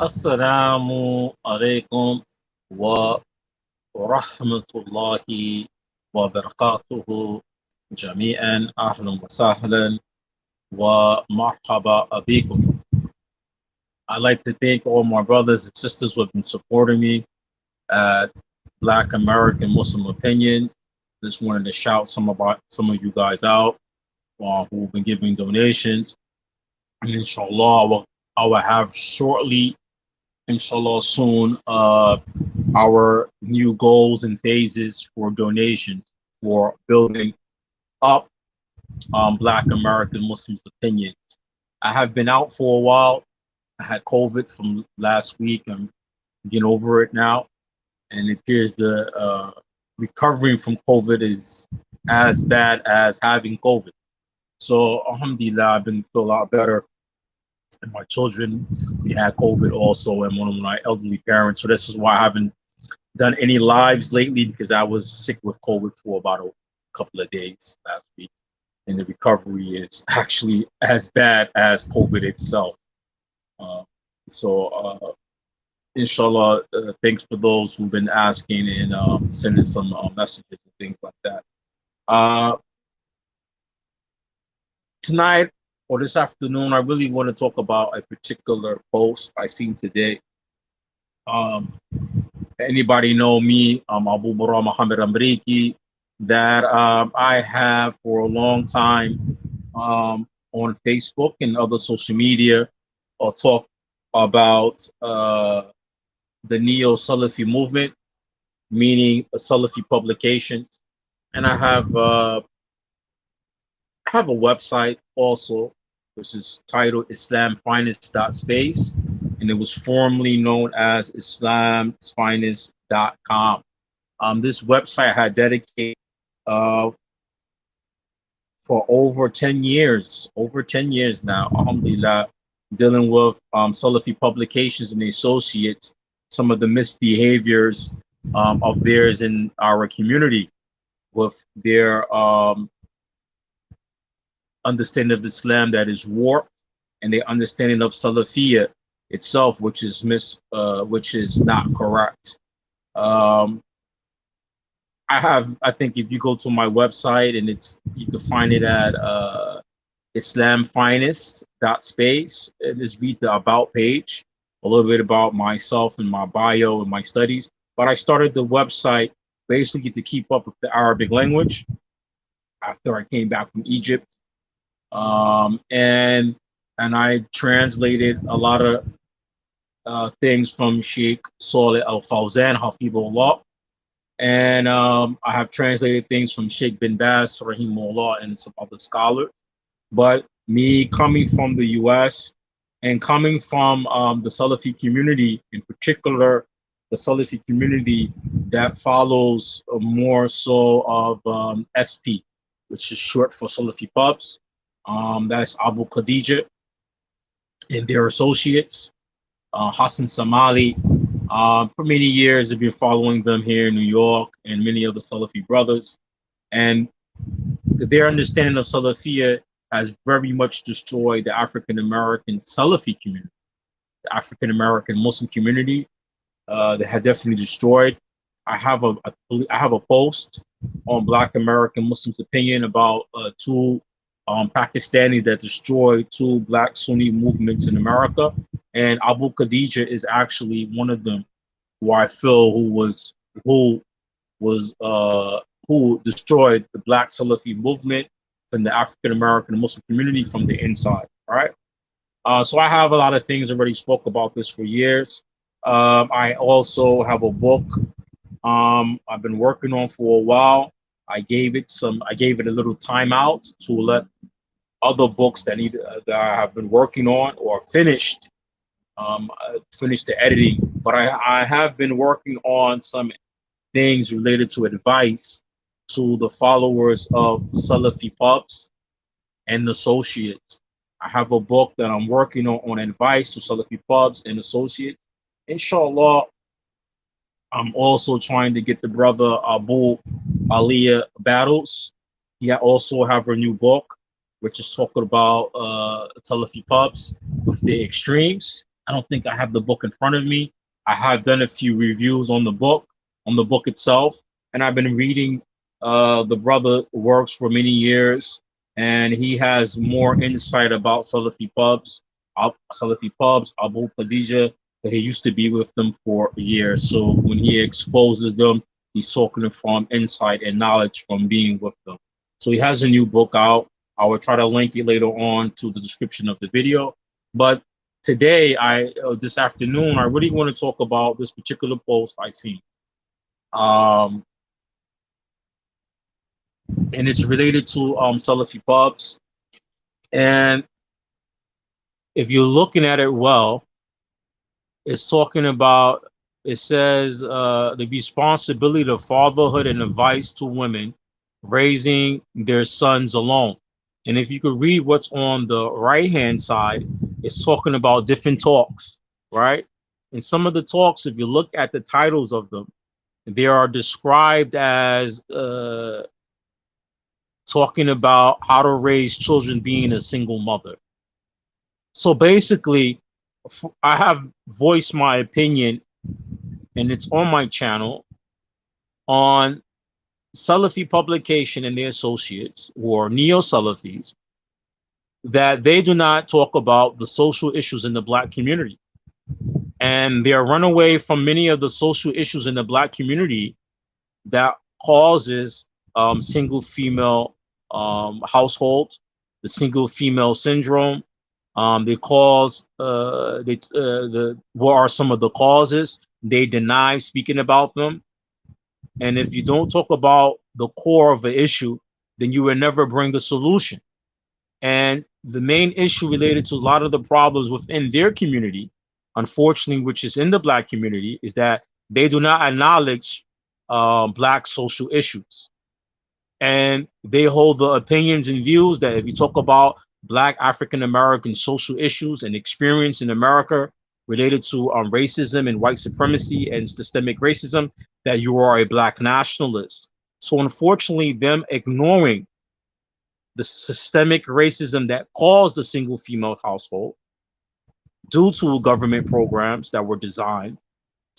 Assalamu alaikum wa rahmatullahi wa barakatuhu jami'an ahlan wa sahlan wa marhaba abikum. I'd like to thank all my brothers and sisters who have been supporting me at Black American Muslim Opinions. Just wanted to shout some of you guys out who've been giving donations. And inshallah, I will have shortly, inshallah soon, our new goals and phases for donations for building up Black American Muslims' opinions. I have been out for a while. I had COVID from last week. I'm getting over it now, and it appears the recovering from COVID is as bad as having COVID. So, alhamdulillah, I've been feel a lot better. And my children, we had COVID also, and one of my elderly parents. So this is why I haven't done any lives lately, because I was sick with COVID for about a couple of days last week, and the recovery is actually as bad as COVID itself. Inshallah, thanks for those who've been asking and sending some messages and things like that. Tonight or this afternoon, I really want to talk about a particular post I seen today. Anybody know me? I'm Abu Baraa Muhammad Amreeki, that I have for a long time on Facebook and other social media, or talk about the neo-Salafi movement, meaning Salafi publications. And I have a website also, which is titled islamfinest.space, and it was formerly known as islamfinest.com. This website had dedicated for over 10 years now, alhamdulillah, dealing with Salafi publications and the associates, some of the misbehaviors of theirs in our community, with their understanding of Islam that is warped, and their understanding of Salafiyya itself, which is not correct. I think if you go to my website, and you can find it at islamfinest.space, and just read the about page, a little bit about myself and my bio and my studies. But I started the website basically to keep up with the Arabic language after I came back from Egypt. And I translated a lot of things from Sheikh Saleh Al-Fawzan, Hafidhullah. And I have translated things from Sheikh bin Baz, Rahimullah, and some other scholars. But me coming from the US and coming from the Salafi community, in particular, the Salafi community that follows more so of SP, which is short for Salafipubs. That's Abu Khadija and their associates, Hassan Samali. For many years, I've been following them here in New York, and many of the Salafi brothers. And their understanding of Salafiyya has very much destroyed the African American Salafi community, the African American Muslim community. They had definitely destroyed. I have a post on Black American Muslims' opinion about two Pakistanis that destroyed two Black Sunni movements in America, and Abu Khadija is actually one of them, who I feel who destroyed the Black Salafi movement and the African American Muslim community from the inside. All right. So I have a lot of things already spoke about this for years. I also have a book I've been working on for a while. I gave it a little time out to let other books that I have been working on or finished the editing. But I have been working on some things related to advice to the followers of Salafipubs and associates. I have a book that I'm working on advice to Salafipubs and associates. Inshallah, I'm also trying to get the brother Abul Aliyah Battles. He also have a new book, which is talking about Salafipubs with the extremes. I don't think I have the book in front of me. I have done a few reviews on the book itself, and I've been reading the brother works for many years, and he has more insight about Salafi pubs, Abu Khadija, that he used to be with them for years. So when he exposes them, he's talking from insight and knowledge from being with them. So he has a new book out. I will try to link it later on to the description of the video. But today, this afternoon, I really want to talk about this particular post I seen. And it's related to Salafipubs. And if you're looking at it well, it's talking about, it says the responsibility of fatherhood and advice to women raising their sons alone. And if you could read what's on the right hand side, it's talking about different talks, right? And some of the talks, if you look at the titles of them, they are described as talking about how to raise children being a single mother. So basically, I have voiced my opinion, and it's on my channel, on Salafi publication and their associates, who are neo-Salafis, that they do not talk about the social issues in the Black community. And they are run away from many of the social issues in the Black community that causes single female households, the single female syndrome. They cause what are some of the causes? They deny speaking about them. And if you don't talk about the core of the issue, then you will never bring the solution. And the main issue related to a lot of the problems within their community, unfortunately, which is in the Black community, is that they do not acknowledge Black social issues. And they hold the opinions and views that if you talk about Black African-American social issues and experience in America related to racism and white supremacy and systemic racism, that you are a Black nationalist. So unfortunately, them ignoring the systemic racism that caused the single female household due to government programs that were designed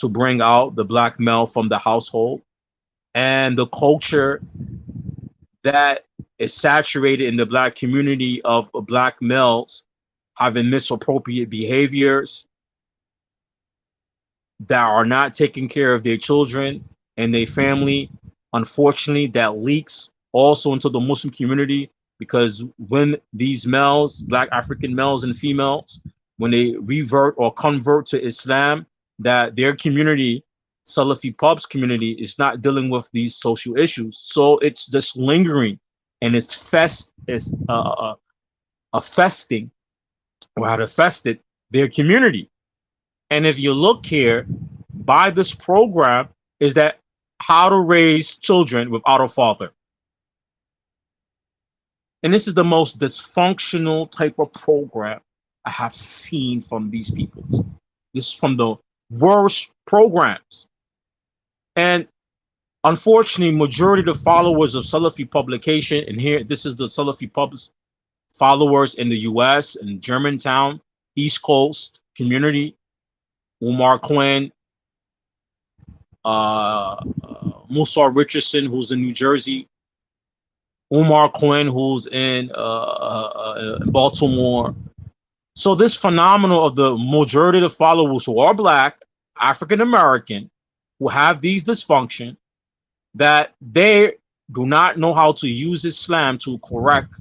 to bring out the Black male from the household, and the culture that is saturated in the Black community of Black males having misappropriate behaviors, that are not taking care of their children and their family. Unfortunately, that leaks also into the Muslim community, because when these males, Black African males and females, when they revert or convert to Islam, that their community, Salafipubs community, is not dealing with these social issues. So it's just lingering, and it's festing, or had affected their community. And if you look here, by this program, is that how to raise children without a father. And this is the most dysfunctional type of program I have seen from these people. This is from the worst programs. And unfortunately, majority of the followers of Salafi publication, and here, this is the Salafipubs followers in the US and Germantown, East Coast community, Umar Quinn, Musa Richardson, who's in New Jersey, Umar Quinn, who's in Baltimore. So this phenomenon of the majority of the followers who are Black, African American, who have these dysfunction, that they do not know how to use Islam to correct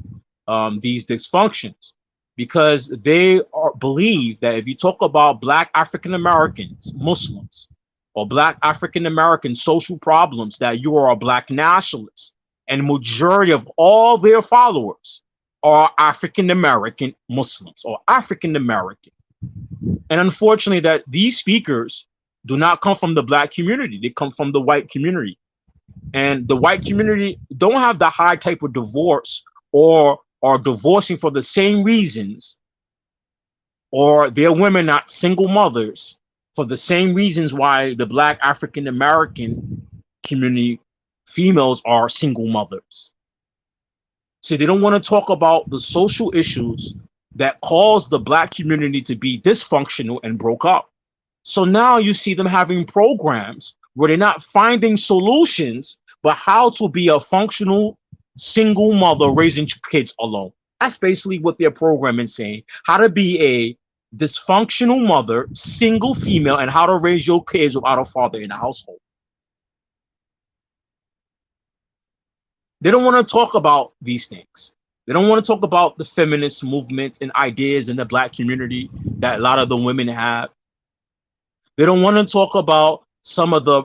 these dysfunctions, because they believe that if you talk about Black African Americans, Muslims, or Black African American social problems, that you are a Black nationalist. And majority of all their followers are African American Muslims or African American. And unfortunately, that these speakers do not come from the Black community. They come from the white community. And the white community don't have the high type of divorce, or are divorcing for the same reasons, or their women not single mothers for the same reasons why the Black African American community females are single mothers. So they don't want to talk about the social issues that caused the black community to be dysfunctional and broke up. So now you see them having programs where they're not finding solutions, but how to be a functional single mother raising kids alone. That's basically what their program is saying. How to be a dysfunctional mother, single female, and how to raise your kids without a father in the household. They don't want to talk about these things. They don't want to talk about the feminist movements and ideas in the black community that a lot of the women have. They don't want to talk about some of the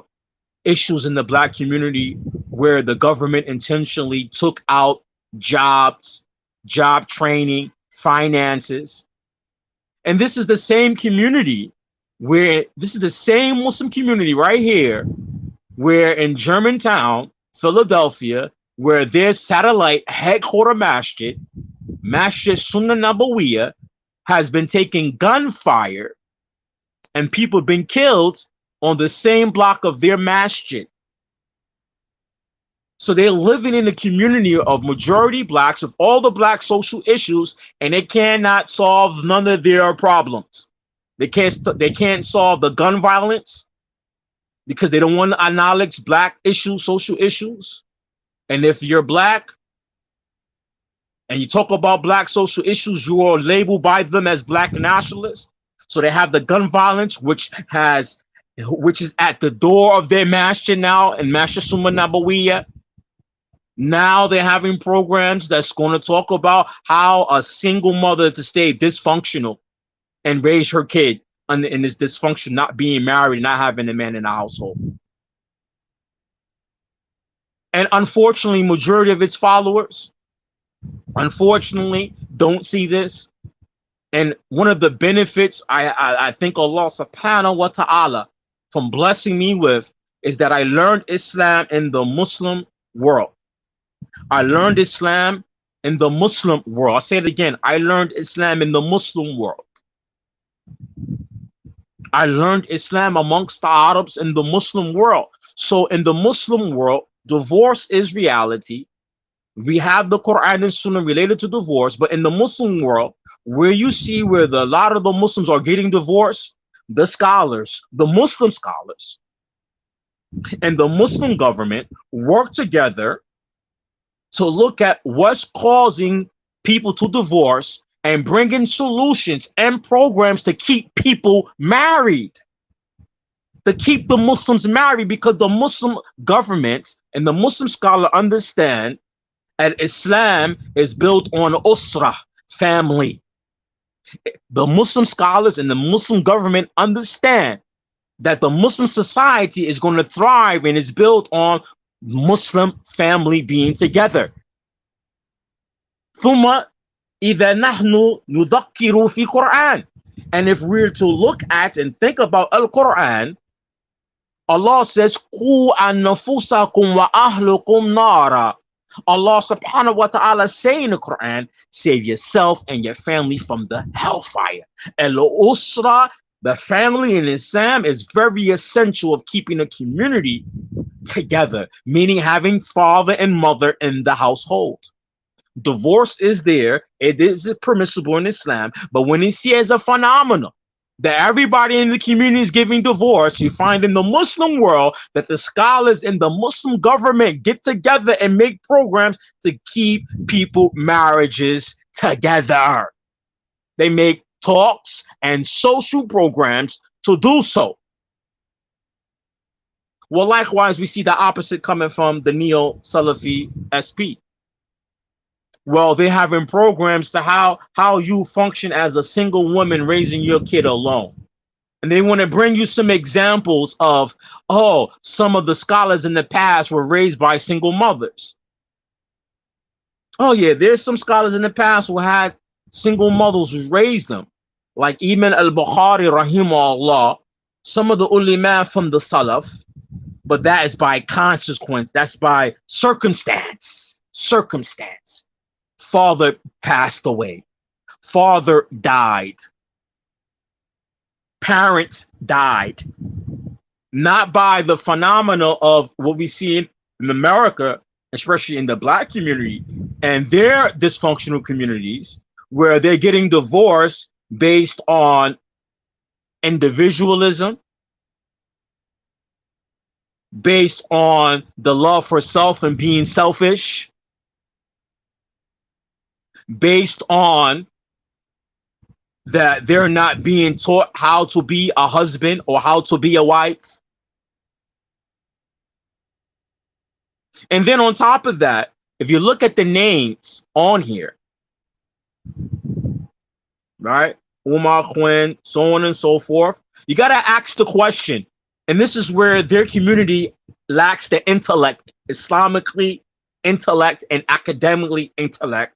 issues in the black community where the government intentionally took out jobs, job training, finances. And this is the same community where this is the same Muslim community right here, where in Germantown, Philadelphia, where their satellite headquarter masjid, Masjid Sunnah Nabawiyah, has been taking gunfire and people have been killed on the same block of their masjid. So they're living in a community of majority blacks with all the black social issues, and they cannot solve none of their problems. They can't solve the gun violence because they don't want to acknowledge black issues, social issues. And if you're black and you talk about black social issues, you are labeled by them as black nationalists. So they have the gun violence, which is at the door of their masjid now, in Masjid Sunnah Nabawiyah. Now they're having programs that's going to talk about how a single mother to stay dysfunctional and raise her kid in this dysfunction, not being married, not having a man in the household. And unfortunately, majority of its followers, unfortunately, don't see this. And one of the benefits I think Allah subhanahu wa ta'ala from blessing me with is that I learned Islam in the Muslim world. I learned Islam in the Muslim world. I'll say it again. I learned Islam in the Muslim world. I learned Islam amongst the Arabs in the Muslim world. So in the Muslim world, divorce is reality. We have the Quran and Sunnah related to divorce, but in the Muslim world, where you see where a lot of the Muslims are getting divorced, the scholars, the Muslim scholars, and the Muslim government work together to look at what's causing people to divorce and bring in solutions and programs to keep people married, to keep the Muslims married, because the Muslim government and the Muslim scholar understand that Islam is built on usra, family. The Muslim scholars and the Muslim government understand that the Muslim society is going to thrive and is built on Muslim family being together. ثم إذا نحن نذكر في Quran. And if we're to look at and think about Al-Quran, Allah says, قُوا أَنَّفُسَكُمْ وَأَهْلُكُمْ نَارًا. Allah subhanahu wa ta'ala say in the Quran, save yourself and your family from the hellfire. Al-Usra, the family in Islam, is very essential of keeping a community together, meaning having father and mother in the household. Divorce is there. It is permissible in Islam, but when you see as a phenomenon that everybody in the community is giving divorce, you find in the Muslim world that the scholars in the Muslim government get together and make programs to keep people marriages together. They make talks and social programs to do so. Well, likewise, we see the opposite coming from the neo-Salafi SP. Well, they're having programs to how you function as a single woman raising your kid alone. And they want to bring you some examples of, oh, some of the scholars in the past were raised by single mothers. Oh, yeah, there's some scholars in the past who had single mothers who raised them. Like Imam al-Bukhari, rahimahullah, some of the ulama from the Salaf, but that is by consequence. That's by circumstance. Circumstance. Father passed away. Father died. Parents died. Not by the phenomena of what we see in America, especially in the black community and their dysfunctional communities, where they're getting divorced based on individualism, based on the love for self and being selfish, based on that they're not being taught how to be a husband or how to be a wife. And then on top of that, if you look at the names on here, right? Umar, Quinn, so on and so forth, you got to ask the question. And this is where their community lacks the intellect, Islamically intellect and academically intellect.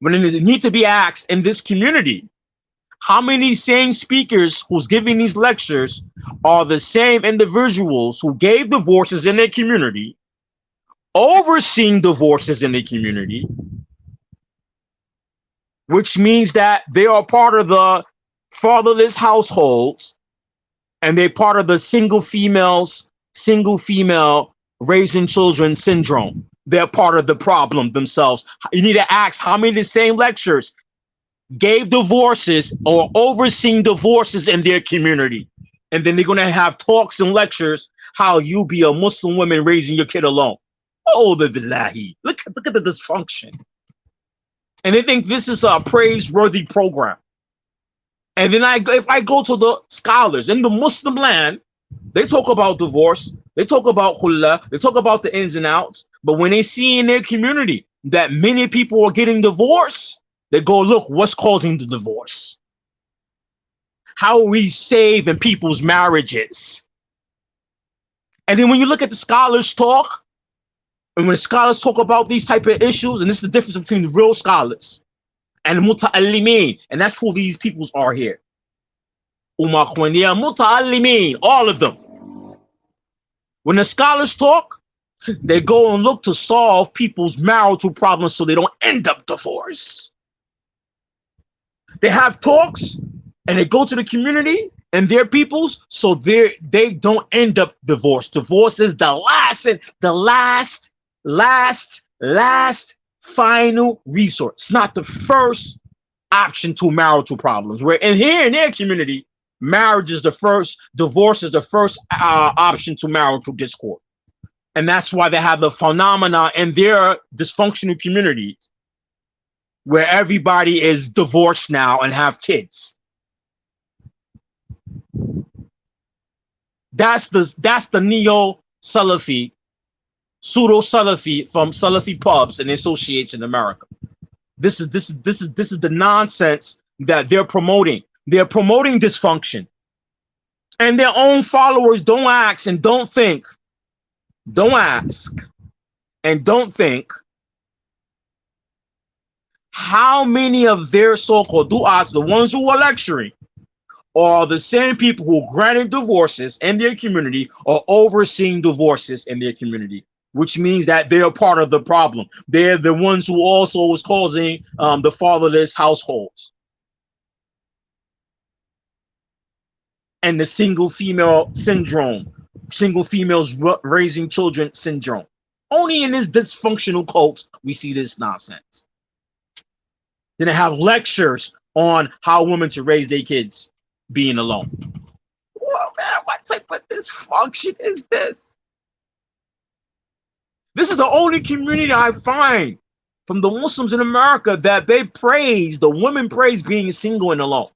When it need to be asked in this community, how many same speakers who's giving these lectures are the same individuals who gave divorces in their community, overseeing divorces in the community, which means that they are part of the fatherless households and they're part of the single female raising children syndrome. They're part of the problem themselves. You need to ask how many of the same lectures gave divorces or overseeing divorces in their community. And then they're going to have talks and lectures how you be a Muslim woman raising your kid alone. Oh, the billahi. Look at the dysfunction. And they think this is a praiseworthy program. And then if I go to the scholars in the Muslim land, they talk about divorce, they talk about khullah, they talk about the ins and outs. But when they see in their community that many people are getting divorced, they go, look, what's causing the divorce? How are we saving people's marriages? And then when you look at the scholars talk, and when scholars talk about these type of issues, and this is the difference between the real scholars and muta'allimin, and that's who these peoples are here. Umar Khwaniya, muta'allimin, all of them. When the scholars talk, they go and look to solve people's marital problems so they don't end up divorced. They have talks and they go to the community and their peoples so they don't end up divorced. Divorce is the last final resource. It's not the first option to marital problems. Where in their community, marriage is the first, divorce is the first option to marital discord. And that's why they have the phenomena in their dysfunctional communities where everybody is divorced now and have kids. That's the neo-Salafi, pseudo-Salafi from Salafipubs and associates in America. This is the nonsense that they're promoting. They're promoting dysfunction. And their own followers don't ask and don't think. Don't ask and don't think how many of their so-called du'ats, the ones who are lecturing, are the same people who granted divorces in their community or overseeing divorces in their community, which means that they are part of the problem. They're the ones who also was causing the fatherless households and the single female syndrome, single females raising children syndrome. Only in this dysfunctional cult we see this nonsense. Then they have lectures on how women to raise their kids being alone. Whoa, man, what type of dysfunction is this? This is the only community I find from the Muslims in America that they praise, the women praise being single and alone.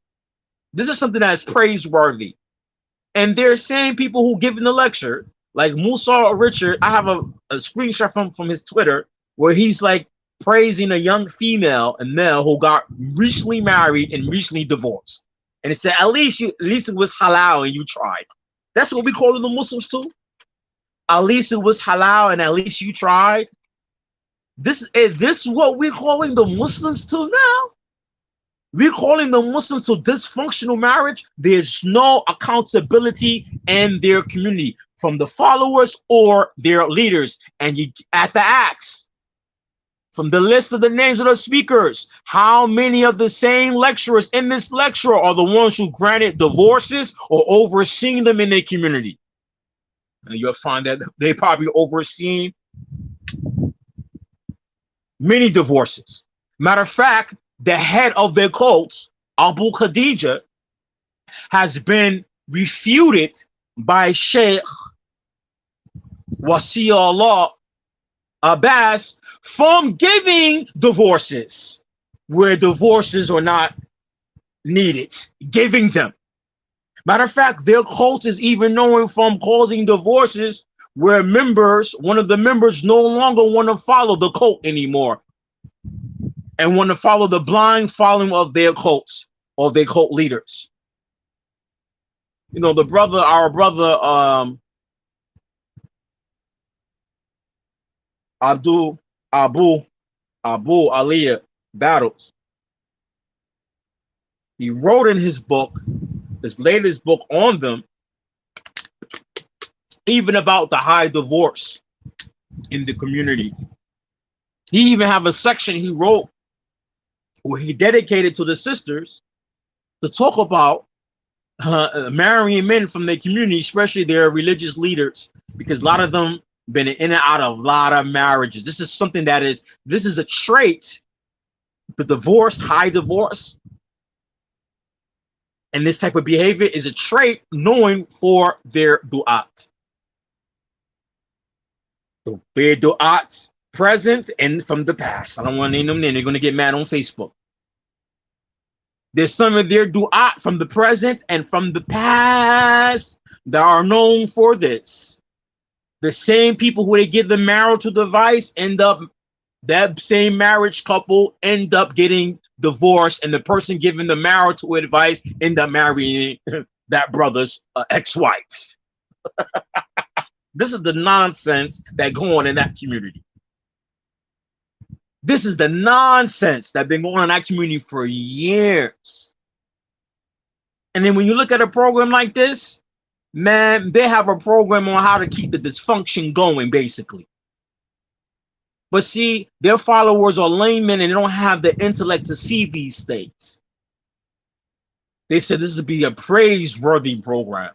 This is something that's praiseworthy. And they're saying people who give in the lecture, like Musa or Richard, I have a screenshot from his Twitter where he's like praising a young female and male who got recently married and recently divorced. And it said, at least it was halal and you tried. That's what we call the Muslims too. At least it was halal and at least you tried. This is what we're calling the Muslims to now. We're calling the Muslims to dysfunctional marriage. There's no accountability in their community from the followers or their leaders. And you have to ask from the list of the names of the speakers, how many of the same lecturers in this lecture are the ones who granted divorces or overseeing them in their community? And you'll find that they probably overseen many divorces. Matter of fact, the head of their cults, Abu Khadija, has been refuted by Sheikh Wasiullah Abbas from giving divorces where divorces are not needed, giving them. Matter of fact, their cult is even known from causing divorces where one of the members no longer want to follow the cult anymore and want to follow the blind following of their cults or their cult leaders. You know, our brother Abu Aliyah Battles, he wrote in his book, his latest book on them, even about the high divorce in the community. He even have a section he wrote where he dedicated to the sisters to talk about marrying men from their community, especially their religious leaders, because a lot of them been in and out of a lot of marriages. This is something this is a trait, the divorce, high divorce. And this type of behavior is a trait known for their du'at. Their du'at present and from the past. I don't want to name them name. They're going to get mad on Facebook. There's some of their du'at from the present and from the past that are known for this. The same people who they give the marital advice that same marriage couple end up getting divorced, and the person giving the marital advice end up marrying that brother's ex-wife. This is the nonsense that go on in that community. This is the nonsense that's been going on in that community for years. And then when you look at a program like this, man, they have a program on how to keep the dysfunction going, basically. But see, their followers are laymen and they don't have the intellect to see these things. They said this would be a praiseworthy program.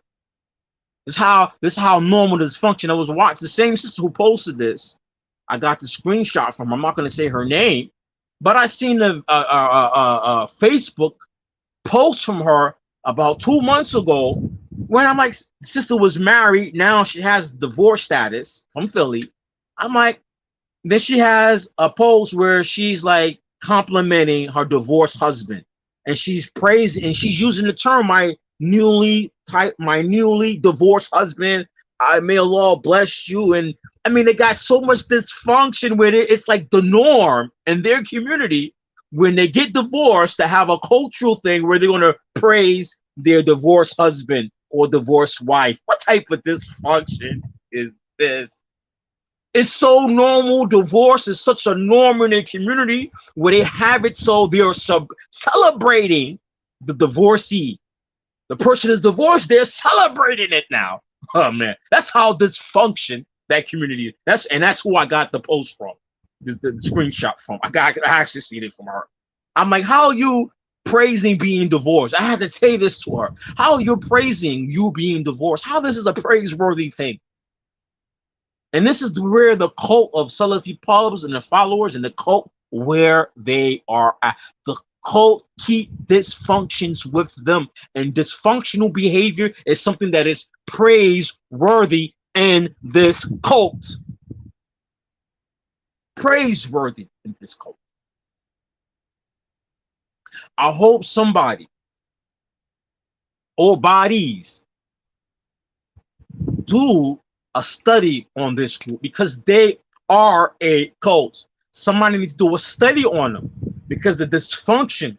This is how normal dysfunction. I was watching the same sister who posted this. I got the screenshot from her. I'm not going to say her name, but I seen a Facebook post from her about 2 months ago when I'm like, sister was married. Now she has divorce status from Philly. I'm like, then she has a post where she's like complimenting her divorced husband, and she's praising, and she's using the term my newly divorced husband. May Allah bless you. And I mean, they got so much dysfunction with it. It's like the norm in their community when they get divorced to have a cultural thing where they're going to praise their divorced husband or divorced wife. What type of dysfunction is this? It's so normal. Divorce is such a norm in their community where they have it so they're celebrating the divorcee. The person is divorced, they're celebrating it now. Oh man, that's how dysfunction that community is. That's who I got the post from, the screenshot from. I actually seen it from her. I'm like, how are you praising being divorced? I had to say this to her. How are you praising you being divorced? How this is a praiseworthy thing? And this is where the cult of Salafipubs and the followers and the cult where they are at. The cult keep dysfunctions with them, and dysfunctional behavior is something that is praiseworthy in this cult. Praiseworthy in this cult. I hope somebody or bodies do a study on this group, because they are a cult. Somebody needs to do a study on them, because the dysfunction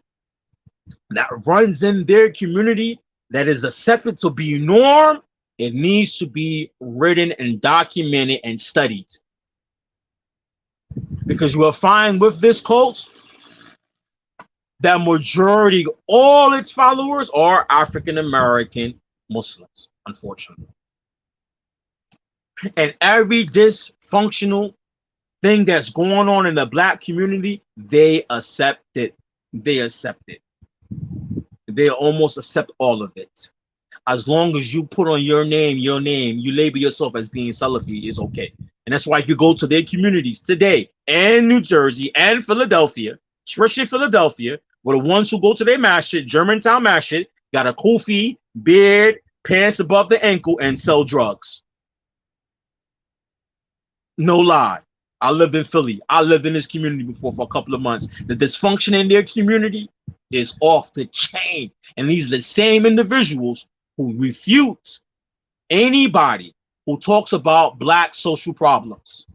that runs in their community that is accepted to be norm, it needs to be written and documented and studied. Because you will find with this cult that majority, all its followers are African American Muslims, unfortunately. And every dysfunctional thing that's going on in the black community, they accept it. They accept it. They almost accept all of it. As long as you put on your name, you label yourself as being Salafi, is okay. And that's why if you go to their communities today in New Jersey and Philadelphia, especially Philadelphia, where the ones who go to their masjid, Germantown masjid, got a kufi, beard, pants above the ankle, and sell drugs. No lie. I lived in Philly. I lived in this community before for a couple of months. The dysfunction in their community is off the chain. And these are the same individuals who refute anybody who talks about black social problems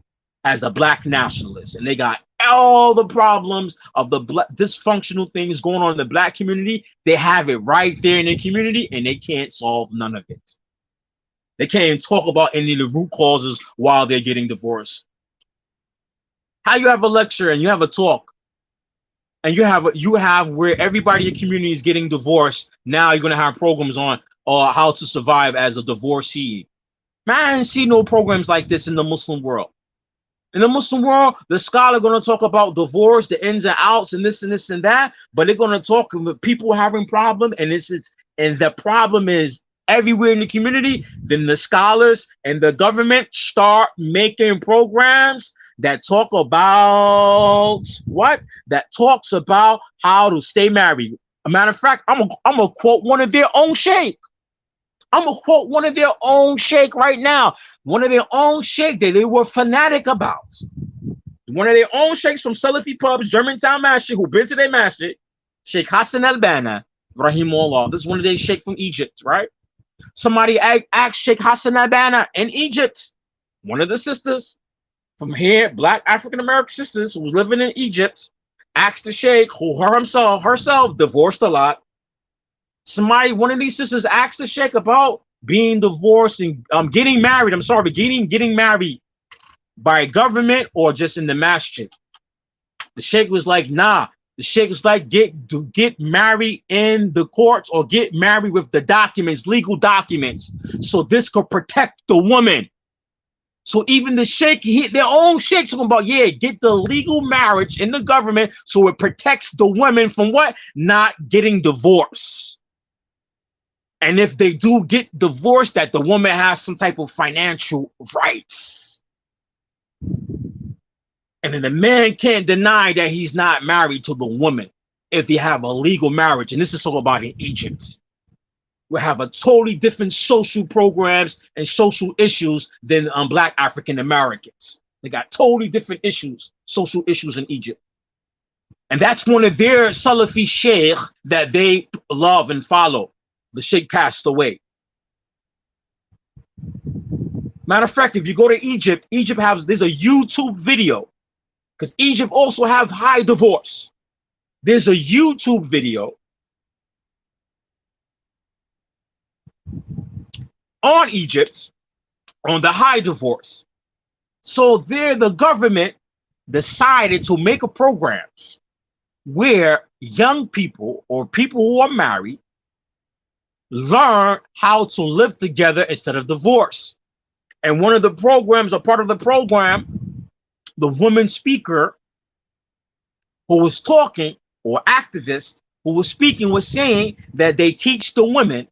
as a black nationalist. And they got all the problems of the dysfunctional things going on in the black community. They have it right there in their community, and they can't solve none of it. They can't even talk about any of the root causes while they're getting divorced. How you have a lecture and you have a talk, and you have where everybody in your community is getting divorced. Now you're gonna have programs on how to survive as a divorcee. Man, I didn't see no programs like this in the Muslim world. In the Muslim world, the scholar gonna talk about divorce, the ins and outs, and this and this and that. But they're gonna talk with people having problems, and the problem is everywhere in the community. Then the scholars and the government start making programs that talk about what? That talks about how to stay married. A matter of fact, I'm gonna quote one of their own sheikh. I'm gonna quote one of their own sheikh right now. One of their own sheikh that they were fanatic about. One of their own sheikhs from Salafipubs, Germantown masjid, who been to their masjid, Sheikh Hassan al-Banna, rahimahullah. This is one of their sheikh from Egypt, right? Somebody asked Sheikh Hassan al-Banna in Egypt, one of the sisters from here, black African American sisters who was living in Egypt, asked the sheikh, who herself divorced a lot. One of these sisters asked the sheikh about being divorced and getting married. Getting married by government or just in the masjid. The sheikh was like, nah. The sheikh was like, get married in the courts or get married with the documents, legal documents, so this could protect the woman. So even the sheikh, their own sheikhs talking about, yeah, get the legal marriage in the government so it protects the women from what? Not getting divorced. And if they do get divorced, that the woman has some type of financial rights. And then the man can't deny that he's not married to the woman if they have a legal marriage. And this is all about in Egypt. We have a totally different social programs and social issues than black African Americans. They got totally different issues, social issues in Egypt. And that's one of their Salafi sheikh that they love and follow. The sheikh passed away. Matter of fact, if you go to Egypt, there's a YouTube video, because Egypt also have high divorce. There's a YouTube video on Egypt on the high divorce. So there, the government decided to make a programs where young people or people who are married learn how to live together instead of divorce. And one of the programs, a part of the program, the woman speaker who was talking, or activist who was speaking, was saying that they teach the women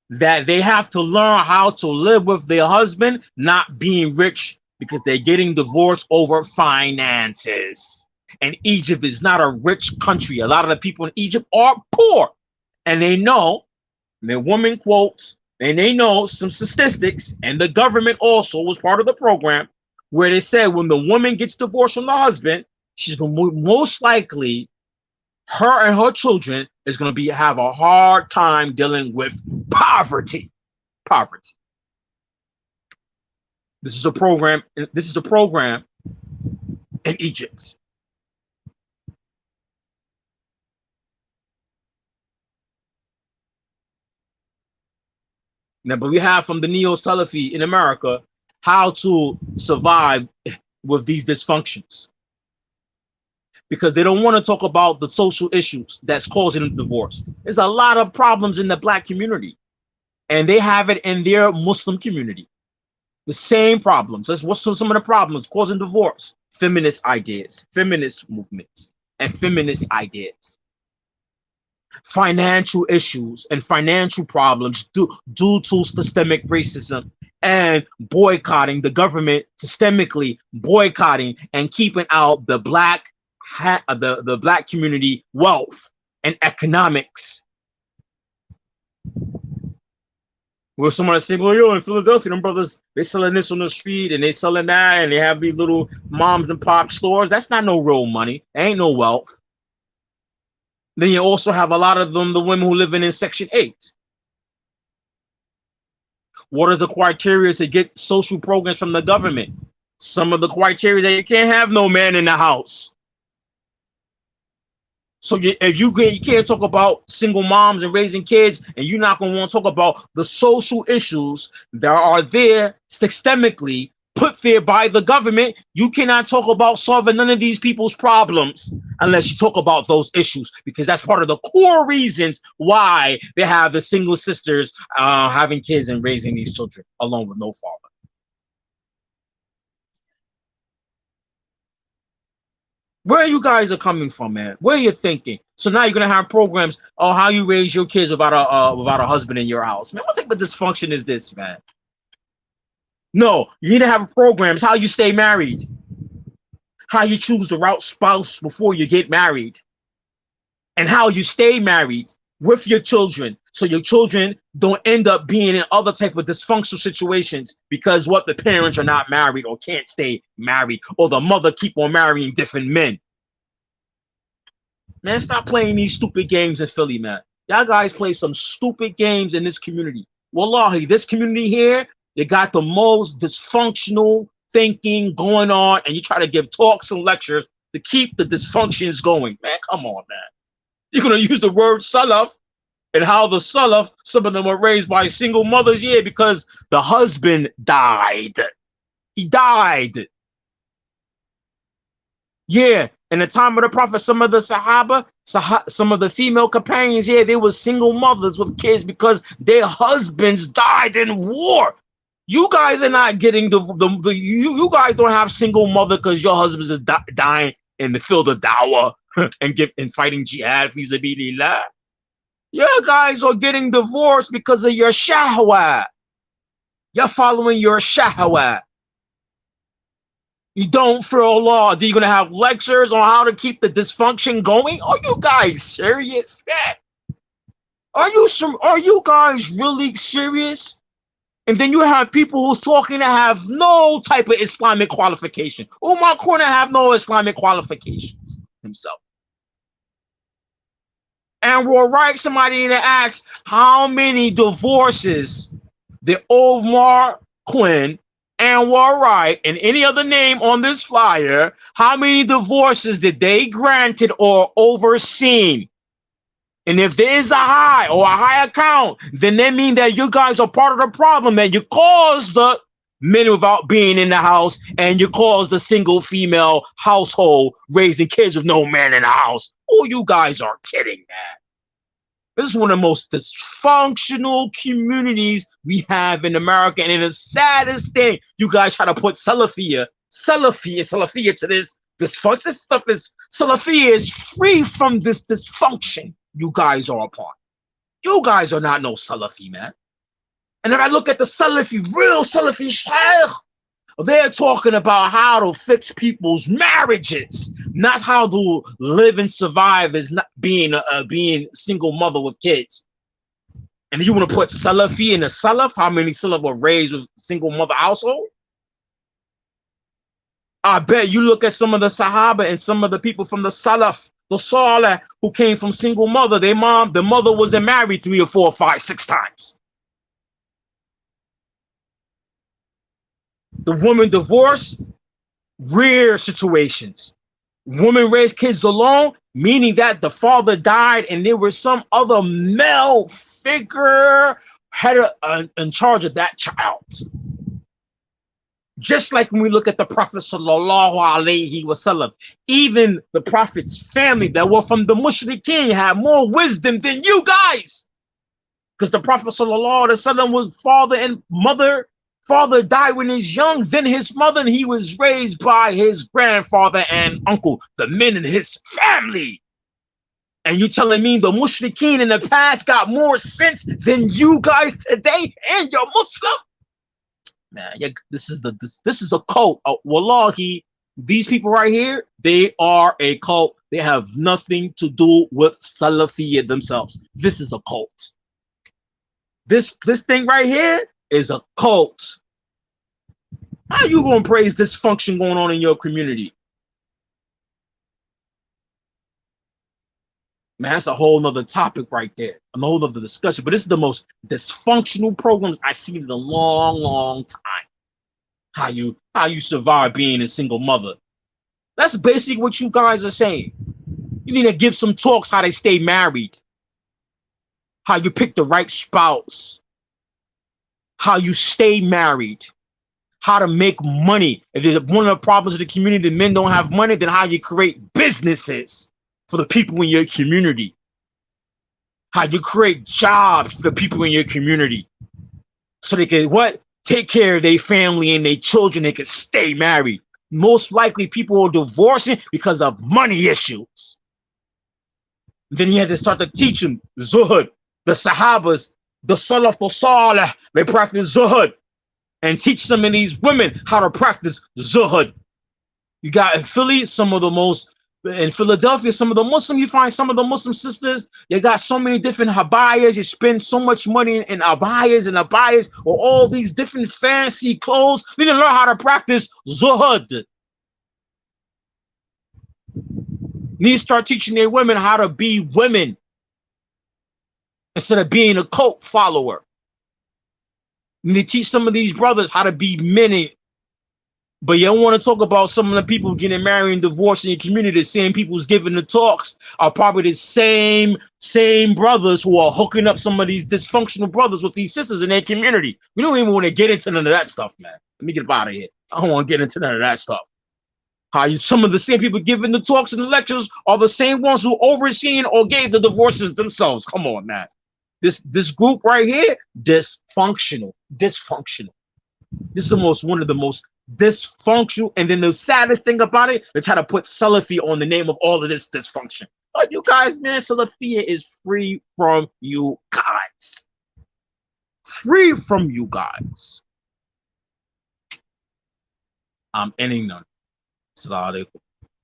that they have to learn how to live with their husband not being rich, because they're getting divorced over finances. And Egypt is not a rich country. A lot of the people in Egypt are poor, and they know, the woman quotes, and they know some statistics, and the government also was part of the program, where they said when the woman gets divorced from the husband, she's going to most likely, her and her children is going to have a hard time dealing with poverty. This is a program in Egypt. Now, but we have from the neo-Salafi in America how to survive with these dysfunctions, because they don't want to talk about the social issues that's causing the divorce. There's a lot of problems in the black community, and they have it in their Muslim community. The same problems. What's some of the problems causing divorce? Feminist ideas, feminist movements, and feminist ideas. Financial issues and financial problems due to systemic racism and boycotting, the government systemically boycotting and keeping out the black the black community wealth and economics. Where someone say, well, yo, in Philadelphia, them brothers, they selling this on the street and they selling that and they have these little moms and pop stores. That's not no real money. There ain't no wealth. Then you also have a lot of them, the women who live in Section 8. What are the criteria to get social programs from the government? Some of the criteria that you can't have no man in the house. So if you can't talk about single moms and raising kids, and you're not going to want to talk about the social issues that are there systemically put there by the government, you cannot talk about solving none of these people's problems unless you talk about those issues, because that's part of the core reasons why they have the single sisters having kids and raising these children alone with no father. Where you guys are coming from, man? Where you're thinking? So now you're gonna have programs on how you raise your kids without a husband in your house, man. What type of dysfunction is this, man? No, you need to have programs how you stay married, how you choose the right spouse before you get married, and how you stay married with your children, so your children don't end up being in other type of dysfunctional situations because what the parents are not married or can't stay married, or the mother keep on marrying different men. Man, stop playing these stupid games in Philly, man. Y'all guys play some stupid games in this community. Wallahi, this community here, they got the most dysfunctional thinking going on, and you try to give talks and lectures to keep the dysfunctions going. Man, come on, man. You're going to use the word Salaf and how the Salaf, some of them were raised by single mothers. Yeah, because the husband died. He died. Yeah, in the time of the Prophet, some of the Sahaba, some of the female companions, yeah, they were single mothers with kids because their husbands died in war. You guys are not getting you guys don't have single mother because your husbands is dying in the field of dawah and fighting jihad fi sabilillah. You guys are getting divorced because of your shahwa. You're following your shahwa. You don't fear Allah. Are you gonna have lectures on how to keep the dysfunction going? Are you guys serious, man? Are you guys really serious? And then you have people who's talking to have no type of Islamic qualification. Umar Corner have no Islamic qualifications himself. And we're right, somebody to ask how many divorces did Omar Quinn and we're right and any other name on this flyer, how many divorces did they granted or overseen? And if there is a high account, then that means that you guys are part of the problem, and you caused the men without being in the house, and you caused the single female household raising kids with no man in the house. Oh, you guys are kidding, man. This is one of the most dysfunctional communities we have in America. And the saddest thing, you guys try to put Salafi to this dysfunction. This stuff is, Salafi is free from this dysfunction you guys are a part. You guys are not no Salafi, man. And if I look at the Salafi, real Salafi Shaykh, they're talking about how to fix people's marriages, not how to live and survive as not being single mother with kids. And you want to put Salafi in a Salaf? How many Salaf were raised with single mother household? I bet you look at some of the Sahaba and some of the people from the Salaf, the Salih, who came from single mother. The mother wasn't married 3 or 4 or 5, 6 times. The woman divorced, rare situations. Woman raised kids alone, meaning that the father died and there was some other male figure in charge of that child. Just like when we look at the Prophet sallallahu alaihi wasallam, even the Prophet's family that were from the Mushrikeen had more wisdom than you guys. Because the Prophet sallallahu alaihi wasallam was father and mother. Father died when he's young, then his mother, and he was raised by his grandfather and uncle, the men in his family. And you telling me the Mushrikeen in the past got more sense than you guys today, and you're Muslim? Man, this is a cult. Wallahi, These people right here, they are a cult. They have nothing to do with Salafi themselves. This is a cult. This thing right here is a cult. How you gonna praise dysfunction going on in your community? Man, that's a whole nother topic right there. A whole nother discussion. But this is the most dysfunctional programs I've seen in a long, long time. How you survive being a single mother. That's basically what you guys are saying. You need to give some talks how they stay married, how you pick the right spouse, how you stay married, how to make money. If there's one of the problems of the community, the men don't have money, then how you create businesses for the people in your community, how you create jobs for the people in your community, so they can take care of their family and their children. They can stay married. Most likely, people are divorcing because of money issues. Then he had to start to teach them Zuhud, the Sahabas, the Salaf, they practice Zuhud, and teach some of these women how to practice Zuhud. You got in Philly, in Philadelphia, some of the Muslim, you find some of the Muslim sisters, you got so many different habayas, you spend so much money in abayas or all these different fancy clothes. They didn't learn how to practice Zuhud. Need to start teaching their women how to be women instead of being a cult follower. You need to teach some of these brothers how to be men. But you don't want to talk about some of the people getting married and divorced in your community. The same people who's giving the talks are probably the same brothers who are hooking up some of these dysfunctional brothers with these sisters in their community. We don't even want to get into none of that stuff, man. Let me get out of here. I don't want to get into none of that stuff. Some of the same people giving the talks and the lectures are the same ones who overseen or gave the divorces themselves. Come on, man. This group right here, dysfunctional. This is one of the most dysfunctional. And then the saddest thing about it, they try to put Salafi on the name of all of this dysfunction. But you guys, man, Salafia is free from you guys. Free from you guys. I'm ending none. Assalamu alaikum.